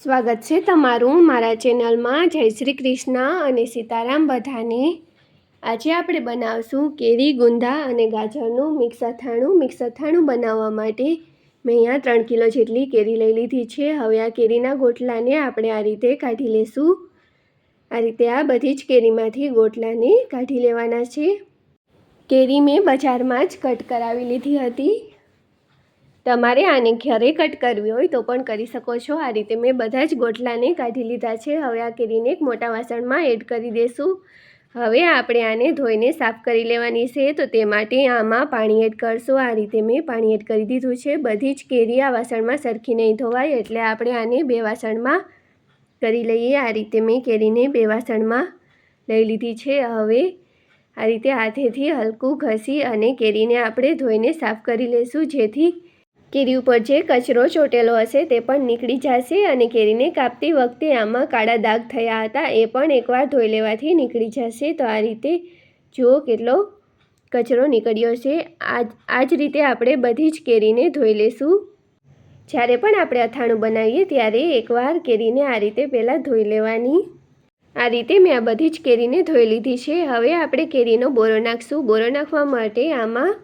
સ્વાગત છે તમારું મારા ચેનલમાં। જય શ્રી કૃષ્ણ અને સીતારામ બધાને। આજે આપણે બનાવશું કેરી ગુંદા અને ગાજરનું મિક્સ અથાણું। મિક્સ અથાણું બનાવવા માટે મેં અહીંયા 3 કિલો જેટલી કેરી લઈ લીધી છે। હવે આ કેરીના ગોટલાને આપણે આ રીતે કાઢી લેશું। આ રીતે આ બધી જ કેરીમાંથી ગોટલાને કાઢી લેવાના છે। કેરી મેં બજારમાં જ કટ કરાવી લીધી હતી। તમારે આને ઘરે કટ કરવી હોય તો પણ કરી શકો છો। આ રીતે મેં બધા જ ગોટલાને કાઢી લીધા છે। હવે આ કેરીને એક મોટા વાસણમાં એડ કરી દઈશું। હવે આપણે આને ધોઈને સાફ કરી લેવાની છે, તો તે માટે આમાં પાણી એડ કરશું। આ રીતે મેં પાણી એડ કરી દીધું છે। બધી જ કેરી આ વાસણમાં સરખી નહીં ધોવાય, એટલે આપણે આને 2 વાસણમાં કરી લઈએ। આ રીતે મેં કેરીને 2 વાસણમાં લઈ લીધી છે। હવે આ રીતે હાથેથી હલકું ઘસી અને કેરીને આપણે ધોઈને સાફ કરી લઈશું, જેથી કેરી ઉપર જે કચરો ચોટેલો હશે તે પણ નીકળી જશે અને કેરીને કાપતી વખતે આમાં કાળા દાગ થયા હતા એ પણ એકવાર ધોઈ લેવાથી નીકળી જશે। તો આ રીતે જુઓ કેટલો કચરો નીકળ્યો છે। આ જ રીતે આપણે બધી જ કેરીને ધોઈ લેશું। જ્યારે પણ આપણે અથાણું બનાવીએ ત્યારે એકવાર કેરીને આ રીતે પહેલાં ધોઈ લેવાની। આ રીતે મેં આ બધી જ કેરીને ધોઈ લીધી છે। હવે આપણે કેરીનો બોરો નાખશું। બોરો નાખવા માટે આમાં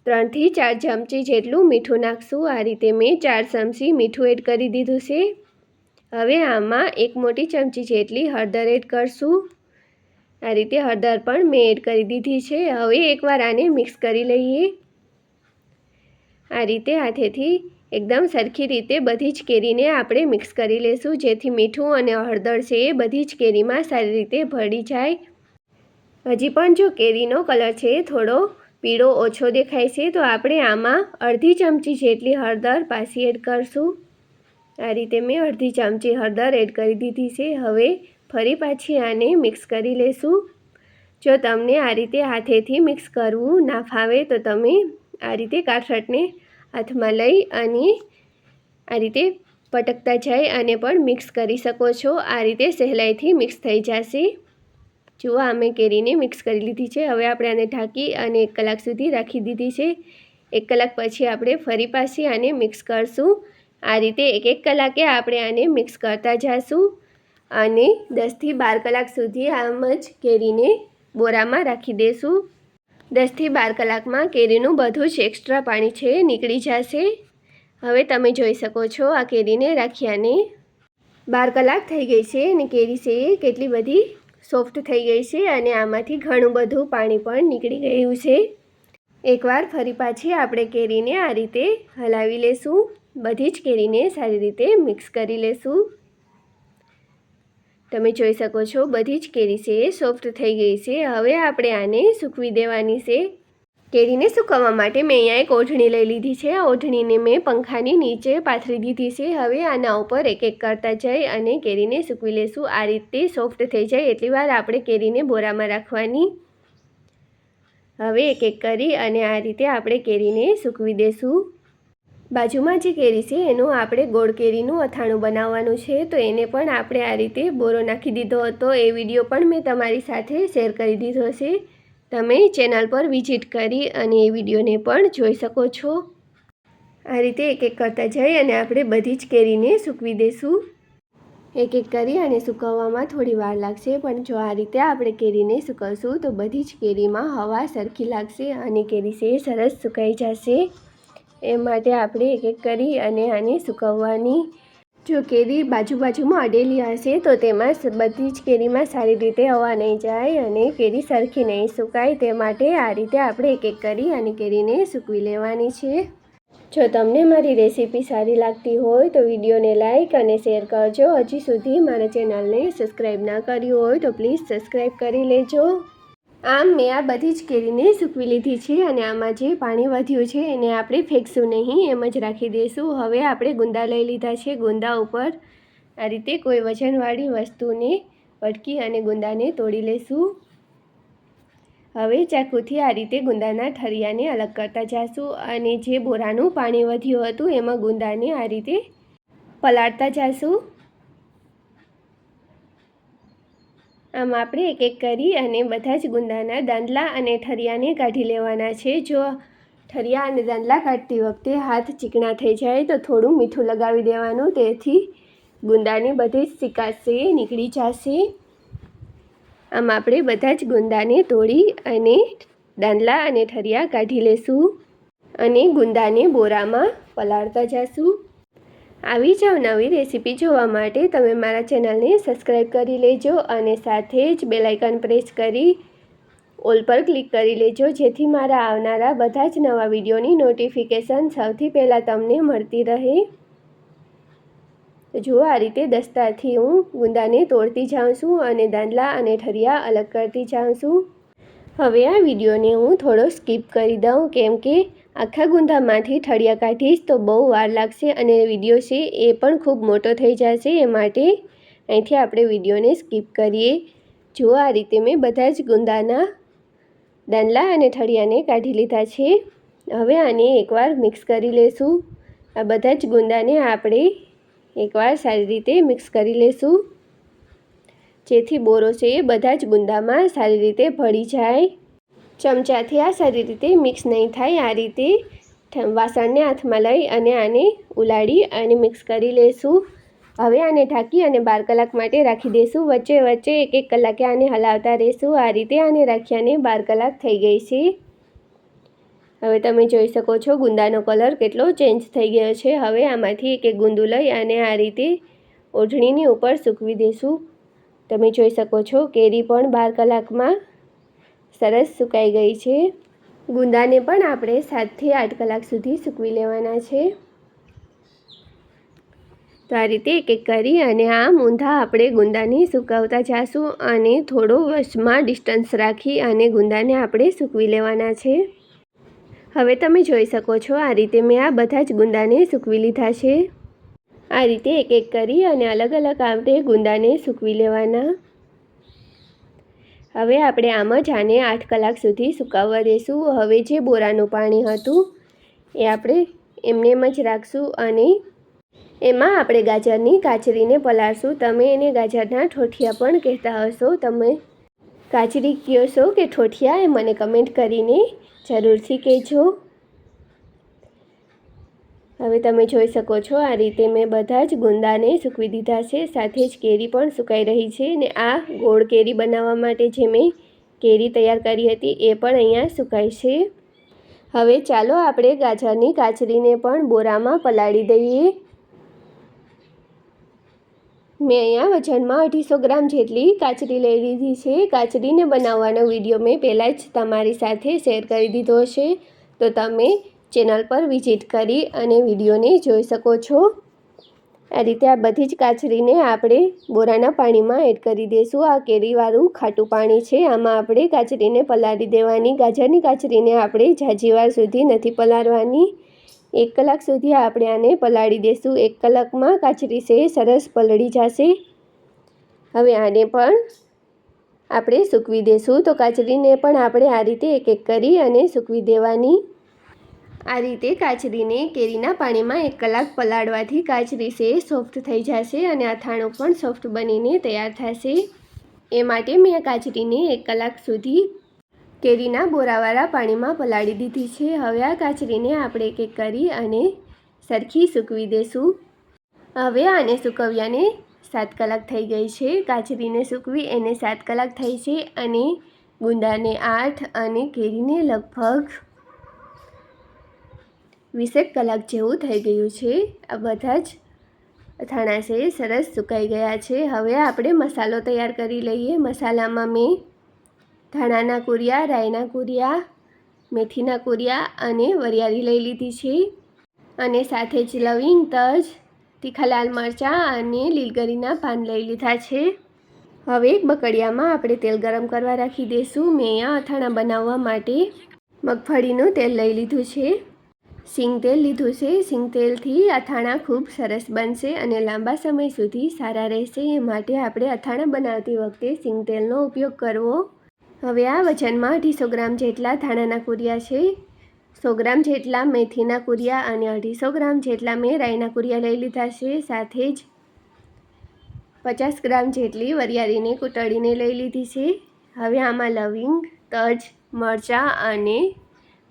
3 થી 4 ચમચી જેટલું મીઠું નાખશું। આ રીતે મેં 4 ચમચી મીઠું એડ કરી દીધું છે। હવે આમાં 1 મોટી ચમચી જેટલી હળદર એડ કરશું। આ રીતે હળદર પણ મેં એડ કરી દીધી છે। હવે એકવાર આને મિક્સ કરી લઈએ। આ રીતે હાથેથી એકદમ સરખી રીતે બધી જ કેરીને આપણે મિક્સ કરી લેશું, જેથી મીઠું અને હળદર છે એ બધી જ કેરીમાં સારી રીતે ભળી જાય। હજી પણ જો કેરીનો કલર છે થોડો પીળો ઓછો દેખાય છે, તો આપણે આમાં અડધી ચમચી જેટલી હળદર પાછી એડ કરશું। આ રીતે મેં અડધી ચમચી હળદર એડ કરી દીધી છે। હવે ફરી પાછી આને મિક્સ કરી લેશું। જો તમને આ રીતે હાથેથી મિક્સ કરવું ના ફાવે તો તમે આ રીતે કાથરટને હાથમાં લઈ અને આ રીતે પટકતા જાય અને પણ મિક્સ કરી શકો છો। આ રીતે સહેલાઈથી મિક્સ થઈ જશે। જુઓ અમે કેરીને મિક્સ કરી લીધી છે। હવે આપણે આને ઢાંકી અને 1 કલાક સુધી રાખી દીધી છે। 1 કલાક પછી આપણે ફરી પાછી આને મિક્સ કરશું। આ રીતે 1-1 કલાકે આપણે આને મિક્સ કરતા જઈશું અને 10 થી 12 કલાક સુધી આમ જ કેરીને બોરામાં રાખી દઈશું। 10 થી 12 કલાકમાં કેરીનું બધું જ એક્સ્ટ્રા પાણી છે નીકળી જશે। હવે તમે જોઈ શકો છો આ કેરીને રાખ્યાને 12 કલાક થઈ ગઈ છે અને કેરી છે કેટલી બધી સોફ્ટ થઈ ગઈ છે અને આમાંથી ઘણું બધું પાણી પણ નીકળી ગયું છે। એકવાર ફરી પાછી આપણે કેરીને આ રીતે હલાવી લેશું। બધી જ કેરીને સારી રીતે મિક્સ કરી લેશું। તમે જોઈ શકો છો બધી જ કેરી છે સોફ્ટ થઈ ગઈ છે। હવે આપણે આને સૂકવી દેવાની છે। કેરીને સૂકવવા માટે મેં અહીંયા એક ઓઢણી લઈ લીધી છે। આ ઓઢણીને મેં પંખાની નીચે પાથરી દીધી છે। હવે આના ઉપર એક કરતા જઈ અને કેરીને સૂકવી લેશું। આ રીતે સોફ્ટ થઈ જાય એટલી વાર આપણે કેરીને બોરામાં રાખવાની। હવે એક કરી અને આ રીતે આપણે કેરીને સૂકવી દેશું। બાજુમાં જે કેરી છે એનું આપણે ગોળ કેરીનું અથાણું બનાવવાનું છે, તો એને પણ આપણે આ રીતે બોરો નાખી દીધો હતો। એ વિડીયો પણ મેં તમારી સાથે શેર કરી દીધો છે। તમે ચેનલ પર વિઝિટ કરી અને એ વિડીયોને પણ જોઈ શકો છો। આ રીતે એક કરતા જઈ અને આપણે બધી જ કેરીને સૂકવી દઈશું। એક કરી અને સૂકવવામાં થોડી વાર લાગશે, પણ જો આ રીતે આપણે કેરીને સૂકવશું તો બધી જ કેરીમાં હવા સરખી લાગશે અને કેરી છે સરસ સુકાઈ જશે। એ માટે આપણે એક કરી અને આને સૂકવવાની। જો કેરી બાજુમાં અડેલી હશે તો તેમાં બધી જ કેરીમાં સારી રીતે હવા નહીં જાય અને કેરી સરખી નહીં સુકાય। તે માટે આ રીતે આપણે એક કરી અને કેરીને સૂકવી લેવાની છે। જો તમને મારી રેસીપી સારી લાગતી હોય તો વિડીયોને લાઇક અને શેર કરજો। હજી સુધી મારા ચેનલને સબસ્ક્રાઈબ ના કર્યું હોય તો પ્લીઝ સબસ્ક્રાઈબ કરી લેજો। આમ મેં આ બધી જ કેરીને સૂકવી લીધી છે અને આમાં જે પાણી વધ્યું છે એને આપણે ફેંકશું નહીં, એમ જ રાખી દઈશું। હવે આપણે ગુંદા લઈ લીધા છે। ગુંદા ઉપર આ રીતે કોઈ વજનવાળી વસ્તુને પટકી અને ગુંદાને તોડી લેશું। હવે ચાકુથી આ રીતે ગુંદાના ઠળિયાને અલગ કરતા જઈશું અને જે બોરાનું પાણી વધ્યું હતું એમાં ગુંદાને આ રીતે પલાળતા જઈશું। આમ આપણે એક કરી અને બધા જ ગુંદાના દાંડલા અને ઠળિયાને કાઢી લેવાના છે। જો ઠળિયા અને દાંડલા કાઢતી વખતે હાથ ચીકણા થઈ જાય તો થોડું મીઠું લગાવી દેવાનું, તેથી ગુંદાની બધી જ સિકાશે નીકળી જશે. આમ આપણે બધા જ ગુંદાને તોડી અને દાંડલા અને ઠરિયા કાઢી લેશું અને ગુંદાને બોરામાં પલાળતા જશું. આવી જ નવી રેસીપી જોવા માટે તમે મારા ચેનલને સબસ્ક્રાઈબ કરી લેજો અને સાથે જ બેલ આઇકન પ્રેસ કરી ઓલ પર ક્લિક કરી લેજો, જેથી મારા આવનારા બધા જ નવા વિડીયોની નોટિફિકેશન સૌથી પહેલાં તમને મળતી રહે. જુઓ, આ રીતે દસ્તાથી હું ગુંદાને તોડતી જાઉં છું અને દાંડલા અને ઠરિયા અલગ કરતી જાઉં છું. હવે આ વિડીયોને હું થોડો સ્કીપ કરી દઉં, કેમ કે આખા ગુંદામાંથી ઠળિયા કાઢીશ તો બહુ વાર લાગશે અને વિડીયો છે એ પણ ખૂબ મોટો થઈ જશે. એ માટે અહીંથી આપણે વિડીયોને સ્કીપ કરીએ. જુઓ, આ રીતે મેં બધા જ ગુંદાના દાંડલા અને ઠળિયાને કાઢી લીધા છે. હવે આને એકવાર મિક્સ કરી લેશું. આ બધા જ ગુંદાને આપણે એકવાર સારી રીતે મિક્સ કરી લેશું, જેથી બોરો છે એ બધા જ ગુંદામાં સારી રીતે ભળી જાય. ચમચાથી આ સારી રીતે મિક્સ નહીં થાય, આ રીતે વાસણને હાથમાં લઈ અને આને ઉલાળી અને મિક્સ કરી લેશું. હવે આને ઢાંકી અને 12 કલાક માટે રાખી દઈશું. વચ્ચે વચ્ચે એક કલાકે આને હલાવતા રહીશું. આ રીતે આને રાખ્યાને 12 કલાક થઈ ગઈ છે. હવે તમે જોઈ શકો છો ગુંદાનો કલર કેટલો ચેન્જ થઈ ગયો છે. હવે આમાંથી એક ગુંદું લઈ અને આ રીતે ઓઢણીની ઉપર સૂકવી દઈશું. તમે જોઈ શકો છો કેરી પણ 12 કલાકમાં સરસ સુકાઈ ગઈ છે. ગુંદાને પણ આપણે 7 થી 8 કલાક સુધી સૂકવી લેવાના છે. તો આ રીતે એક એક કરી અને આમ ઊંધા આપણે ગુંદાને સુકાવતા જઈશું અને થોડો વચમાં ડિસ્ટન્સ રાખી અને ગુંદાને આપણે સૂકવી લેવાના છે. હવે તમે જોઈ શકો છો આ રીતે મેં આ બધા જ ગુંદાને સૂકવી લીધા છે. આ રીતે એક એક કરી અને અલગ અલગ આપણે ગુંદાને સૂકવી લેવાના. હવે આપણે આમ જ આને 8 કલાક સુધી સુકાવવા દઈશું. હવે જે બોરાનું પાણી હતું એ આપણે એમ જ રાખશું અને એમાં આપણે ગાજરની કાચરીને પલાળશું. તમે એને ગાજરના ઠોઠિયા પણ કહેતા હશો. તમે કાચરી કહો છો કે ઠોઠિયા એ મને કમેન્ટ કરીને જરૂરથી કહેજો. હવે તમે જોઈ શકો છો આ રીતે મેં બધા જ ગુંદાને સૂકવી દીધા છે. સાથે જ કેરી પણ સુકાઈ રહી છે ને આ ગોળ કેરી બનાવવા માટે જે મેં કેરી તૈયાર કરી હતી એ પણ અહીંયા સુકાઈ છે. હવે ચાલો આપણે ગાજરની કાચરીને પણ બોરામાં પલાળી દઈએ. મેં અહીંયા વજનમાં 250 ગ્રામ જેટલી કાચરી લઈ લીધી છે. કાચરીને બનાવવાનો વિડીયો મેં પહેલાં જ તમારી સાથે શેર કરી દીધો છે, તો તમે ચેનલ પર વિઝિટ કરી અને વિડીયોને જોઈ શકો છો. આ રીતે આ બધી જ કાચરીને આપણે બોરાના પાણીમાં એડ કરી દઈશું. આ કેરીવાળું ખાટું પાણી છે, આમાં આપણે કાચરીને પલાળી દેવાની. ગાજરની કાચરીને આપણે ઝાઝી વાર સુધી નથી પલાળવાની. 1 કલાક સુધી આપણે આને પલાળી દઈશું. 1 કલાકમાં કાચરી છે સરસ પલળી જશે. હવે આને પણ આપણે સૂકવી દઈશું. તો કાચરીને પણ આપણે આ રીતે એક એક કરી અને સૂકવી દેવાની. આ રીતે કાચરીને કેરીના પાણીમાં 1 કલાક પલાળવાથી કાચરી છે સોફ્ટ થઈ જશે અને અથાણું પણ સોફ્ટ બનીને તૈયાર થશે. એ માટે મેં કાચરીને 1 કલાક સુધી કેરીના બોરાવાળા પાણીમાં પલાળી દીધી છે. હવે આ કાચરીને આપણે એક એક કરી અને સરખી સૂકવી દઈશું. હવે આને સૂકવ્યાને 7 કલાક થઈ ગઈ છે. કાચરીને સૂકવી એને 7 કલાક થઈ છે અને ગુંદાને 8 અને કેરીને લગભગ 20 કલાક જેવું થઈ ગયું છે. આ બધા જ અથાણા છે સરસ સુકાઈ ગયા છે. હવે આપણે મસાલો તૈયાર કરી લઈએ. મસાલામાં મેં ધાણાના કુરિયા, રાઈના કુરિયા, મેથીના કુરિયા અને વરિયાળી લઈ લીધી છે અને સાથે જ લવિંગ, તજ, તીખા લાલ મરચાં અને લીલગરીના પાન લઈ લીધા છે. હવે એક બકડિયામાં આપણે તેલ ગરમ કરવા રાખી દઈશું. મેં અહીંયા અથાણા બનાવવા માટે મગફળીનું તેલ લઈ લીધું છે, સિંગ તેલ લીધું છે. સિંગ તેલથી અથાણા ખૂબ સરસ બનશે અને લાંબા સમય સુધી સારા રહેશે. એ માટે આપણે અથાણા બનાવતી વખતે સિંગ તેલનો ઉપયોગ કરવો. હવે આ વજનમાં 250 ગ્રામ જેટલા ધાણાના કુરિયા છે, 100 ગ્રામ જેટલા મેથીના કુરિયા અને 250 ગ્રામ જેટલા મેં રાઈના કુરિયા લઈ લીધા છે. સાથે જ 50 ગ્રામ જેટલી વરિયાળીને કૂટળીને લઈ લીધી છે. હવે આમાં લવિંગ, તજ, મરચાં અને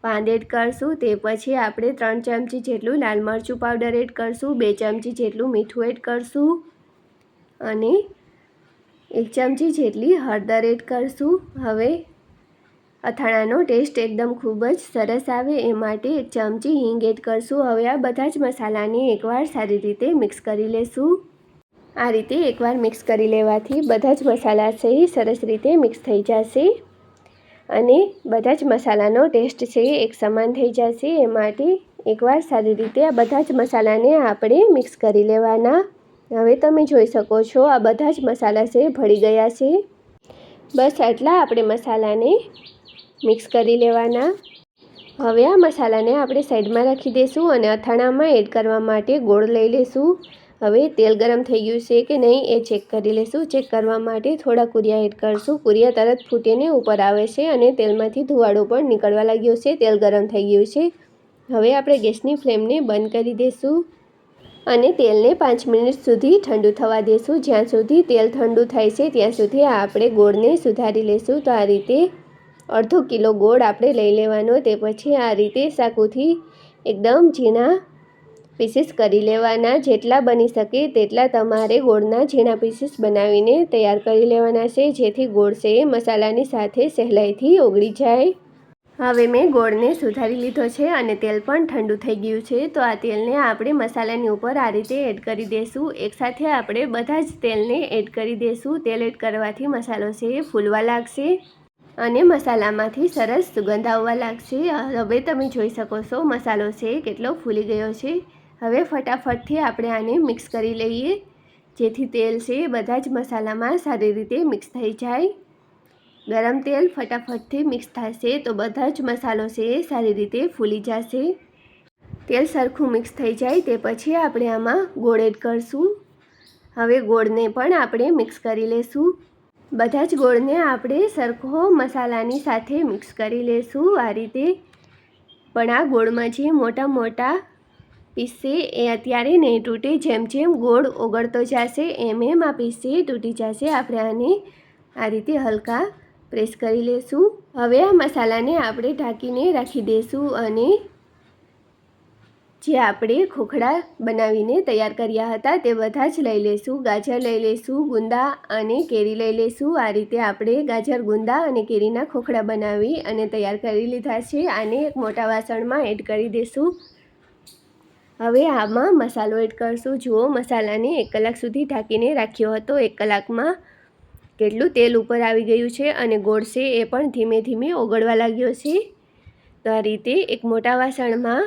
પાન એડ કરશું. તે પછી આપણે 3 ચમચી જેટલું લાલ મરચું પાવડર એડ કરશું, 2 ચમચી જેટલું મીઠું એડ કરશું અને 1 ચમચી જેટલી હળદર એડ કરશું. હવે અથાણાનો ટેસ્ટ એકદમ ખૂબ જ સરસ આવે એ માટે 1 ચમચી હિંગ એડ કરશું. હવે આ બધા જ મસાલાને એકવાર સારી રીતે મિક્સ કરી લેશું. આ રીતે એકવાર મિક્સ કરી લેવાથી બધા જ મસાલા છે સરસ રીતે મિક્સ થઈ જશે અને બધા જ મસાલાનો ટેસ્ટ છે એક સમાન થઈ જશે. એ માટે એકવાર સારી રીતે આ બધા જ મસાલાને આપણે મિક્સ કરી લેવાના. હવે તમે જોઈ શકો છો આ બધા જ મસાલા છે ભળી ગયા છે. બસ આટલા આપણે મસાલાને મિક્સ કરી લેવાના. હવે આ મસાલાને આપણે સાઈડમાં રાખી દઈશું અને અથાણામાં એડ કરવા માટે ગોળ લઈ લઈશું. હવે તેલ ગરમ થઈ ગયું છે કે નહીં એ ચેક કરી લઈશું. ચેક કરવા માટે થોડા કુરિયા એડ કરશું. કુરિયા તરત ફૂટીને ઉપર આવે છે અને તેલમાંથી ધુવાડો પણ નીકળવા લાગ્યો છે. તેલ ગરમ થઈ ગયું છે. હવે આપણે ગેસની ફ્લેમને બંધ કરી દઈશું અને તેલને 5 મિનિટ સુધી ઠંડુ થવા દઈશું. જ્યાં સુધી તેલ ઠંડુ થાય છે ત્યાં સુધી આપણે ગોળને સુધારી લઈશું. તો આ રીતે અડધો કિલો ગોળ આપણે લઈ લેવાનો. તે પછી આ રીતે ચાકુથી એકદમ ઝીણા પીસીસ કરી લેવાના. જેટલા બની શકે તેટલા તમારે ગોળના ઝીણા પીસીસ બનાવીને તૈયાર કરી લેવાના છે, જેથી ગોળ છે એ મસાલાની સાથે સહેલાઈથી ઓગળી જાય. હવે મેં ગોળને સુધારી લીધો છે અને તેલ પણ ઠંડુ થઈ ગયું છે. તો આ તેલને આપણે મસાલાની ઉપર આ રીતે એડ કરી દઈશું. એકસાથે આપણે બધા જ તેલને એડ કરી દઈશું. તેલ એડ કરવાથી મસાલો છે એ ફૂલવા લાગશે અને મસાલામાંથી સરસ સુગંધ આવવા લાગશે. હવે તમે જોઈ શકો છો મસાલો છે કેટલો ફૂલી ગયો છે. હવે ફટાફટથી આપણે આને મિક્સ કરી લઈએ, જેથી તેલ છે બધા જ મસાલામાં સારી રીતે મિક્સ થઈ જાય. ગરમ તેલ ફટાફટથી મિક્સ થશે તો બધા જ મસાલો છે એ સારી રીતે ફૂલી જશે. તેલ સરખું મિક્સ થઈ જાય તે પછી આપણે આમાં ગોળ એડ કરશું. હવે ગોળને પણ આપણે મિક્સ કરી લઈશું. બધા જ ગોળને આપણે સરખો મસાલાની સાથે મિક્સ કરી લઈશું આ રીતે. પણ આ ગોળમાં જે મોટા મોટા પીસ છે એ અત્યારે નહીં તૂટે. જેમ જેમ ગોળ ઓગળતો જશે એમ એમ આ પીસ છે તૂટી જશે. આપણે આને આ રીતે હલકા પ્રેસ કરી લઈશું. હવે આ મસાલાને આપણે ઢાંકીને રાખી દઈશું અને જે આપણે ખોખડા બનાવીને તૈયાર કર્યા હતા તે બધા જ લઈ લઈશું. ગાજર લઈ લઈશું, ગુંદા અને કેરી લઈ લઈશું. આ રીતે આપણે ગાજર, ગુંદા અને કેરીના ખોખડા બનાવી અને તૈયાર કરી લીધા છે. આને એક મોટા વાસણમાં એડ કરી દઈશું. હવે આમાં મસાલો એડ કરશું. જુઓ મસાલાને 1 કલાક સુધી ઢાંકીને રાખ્યો હતો. 1 કલાકમાં કેટલું તેલ ઉપર આવી ગયું છે અને ગોળ છે એ પણ ધીમે ધીમે ઓગળવા લાગ્યો છે. તો આ રીતે એક મોટા વાસણમાં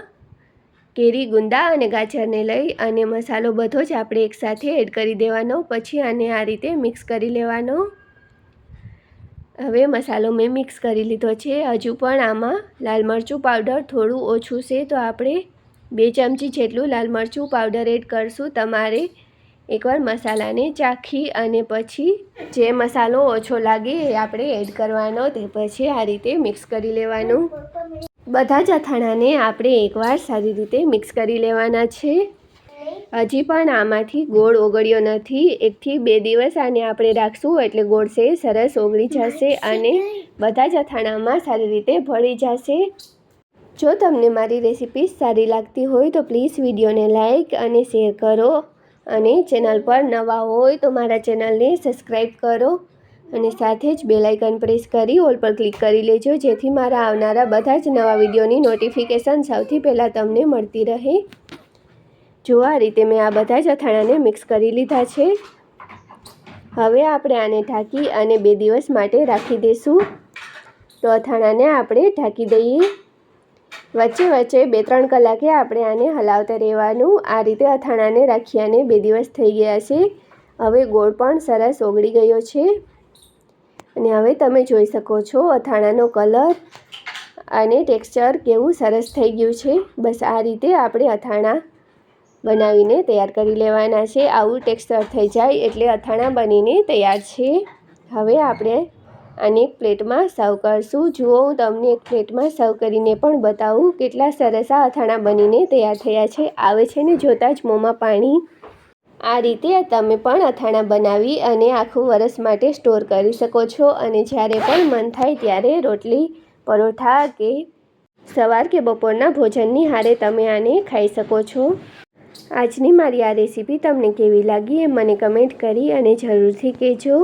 કેરી, ગુંદા અને ગાજરને લઈ અને મસાલો બધો જ આપણે એકસાથે એડ કરી દેવાનો. પછી આને આ રીતે મિક્સ કરી લેવાનો. હવે મસાલો મેં મિક્સ કરી લીધો છે. હજુ પણ આમાં લાલ મરચું પાવડર થોડું ઓછું છે તો આપણે 2 ચમચી જેટલું લાલ મરચું પાવડર એડ કરશું. તમારે એકવાર મસાલાને ચાખી અને પછી જે મસાલો ઓછો લાગે એ આપણે એડ કરવાનો. તે પછી આ રીતે મિક્સ કરી લેવાનું. બધા જ અથાણાને આપણે એકવાર સારી રીતે મિક્સ કરી લેવાના છે. હજી પણ આમાંથી ગોળ ઓગળ્યો નથી. 1 થી 2 દિવસ આને આપણે રાખશું એટલે ગોળ છે સરસ ઓગળી જશે અને બધા જ અથાણામાં સારી રીતે ભળી જશે. જો તમને મારી રેસીપી સારી લાગતી હોય તો પ્લીઝ વિડીયોને લાઇક અને શેર કરો અને ચેનલ પર નવા હોય તો મારા ચેનલને સબસ્ક્રાઈબ કરો અને સાથે જ બેલ આઇકન પ્રેસ કરી ઓલ પર ક્લિક કરી લેજો, જેથી મારા આવનારા બધા જ નવા વિડીયોની નોટિફિકેશન સૌથી પહેલાં તમને મળતી રહે. જો આ રીતે મેં આ બધા જ અથાણાને મિક્સ કરી લીધા છે. હવે આપણે આને ઢાંકી અને 2 દિવસ માટે રાખી દઈશું. તો અથાણાને આપણે ઢાંકી દઈએ. વચ્ચે વચ્ચે 2-3 કલાકે આપણે આને હલાવતા રહેવાનું. આ રીતે અથાણાને રાખી અને 2 દિવસ થઈ ગયા છે. હવે ગોળ પણ સરસ ઓગળી ગયો છે અને હવે તમે જોઈ શકો છો અથાણાનો કલર અને ટેક્સચર કેવું સરસ થઈ ગયું છે. બસ આ રીતે આપણે અથાણા બનાવીને તૈયાર કરી લેવાના છે. આવું ટેક્સચર થઈ જાય એટલે અથાણા બનીને તૈયાર છે. હવે આપણે આને એક પ્લેટમાં સર્વ કરશું. જુઓ હું તમને એક પ્લેટમાં સર્વ કરીને પણ બતાવું કેટલા સરસ આ અથાણા બનીને તૈયાર થયા છે. આવે છે ને જોતાં જ મોંમાં પાણી. આ રીતે તમે પણ અથાણા બનાવી અને આખું વરસ માટે સ્ટોર કરી શકો છો અને જ્યારે પણ મન થાય ત્યારે રોટલી, પરોઠા કે સવાર કે બપોરના ભોજનની હારે તમે આને ખાઈ શકો છો. આજની મારી આ રેસીપી તમને કેવી લાગી એ મને કમેન્ટ કરી અને જરૂરથી કહેજો.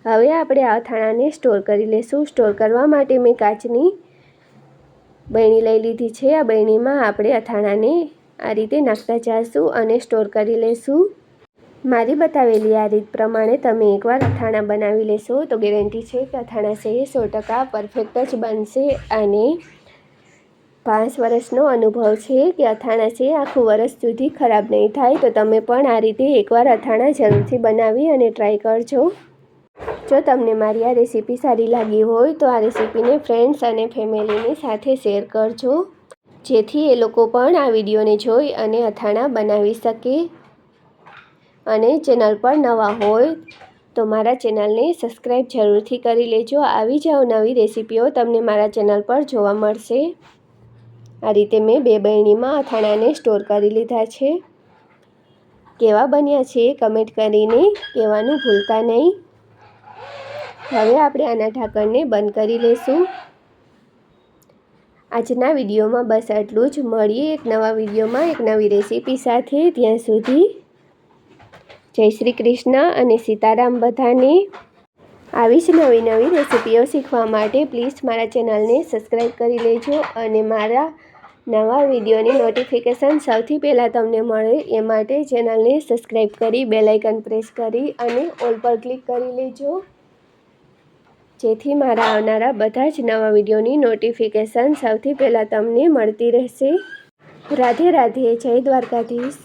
હવે આપણે આ અથાણાને સ્ટોર કરી લઈશું. સ્ટોર કરવા માટે મેં કાચની બરણી લઈ લીધી છે. આ બરણીમાં આપણે અથાણાને આ રીતે નાખતા જઈશું અને સ્ટોર કરી લઈશું. મારી બતાવેલી આ રીત પ્રમાણે તમે એકવાર અથાણા બનાવી લેશો તો ગેરંટી છે કે અથાણા છે 100% પરફેક્ટ જ બનશે. અને 5 વર્ષનો અનુભવ છે કે અથાણા છે આખું વર્ષ સુધી ખરાબ નહીં થાય. તો તમે પણ આ રીતે એકવાર અથાણા જરૂરથી બનાવી અને ટ્રાય કરજો. જો તમને મારી આ રેસીપી સારી લાગી હોય તો આ રેસીપીને ફ્રેન્ડ્સ અને ફેમિલીની સાથે શેર કરજો, જેથી એ લોકો પણ આ વિડીયોને જોઈ અને અથાણા બનાવી શકે. અને ચેનલ પર નવા હોય તો મારા ચેનલને સબસ્ક્રાઈબ જરૂરથી કરી લેજો. આવી જ નવી રેસીપીઓ તમને મારા ચેનલ પર જોવા મળશે. આ રીતે મેં 2 બરણીમાં અથાણાને સ્ટોર કરી લીધા છે. કેવા બન્યા છે કમેન્ટ કરીને કહેવાનું ભૂલતા નહીં. હવે આપણે આના ઢાંકણને બંધ કરી લઈશું. આજના વિડીયોમાં બસ આટલું જ. મળીએ એક નવા વિડીયોમાં એક નવી રેસીપી સાથે. ત્યાં સુધી જય શ્રી કૃષ્ણ અને સીતારામ બધાને. આવી જ નવી રેસીપીઓ શીખવા માટે પ્લીઝ મારા ચેનલને સબસ્ક્રાઈબ કરી લેજો અને મારા નવા વિડીયોની નોટિફિકેશન સૌથી પહેલાં તમને મળે એ માટે ચેનલને સબસ્ક્રાઈબ કરી બેલ આઇકન પ્રેસ કરી અને ઓલ પર ક્લિક કરી લેજો, જેથી મારા આવનારા બધા જ નવા વિડીયોની નોટિફિકેશન સૌથી પહેલાં તમને મળતી રહેશે. રાધે રાધે. જય દ્વારકાધીશ.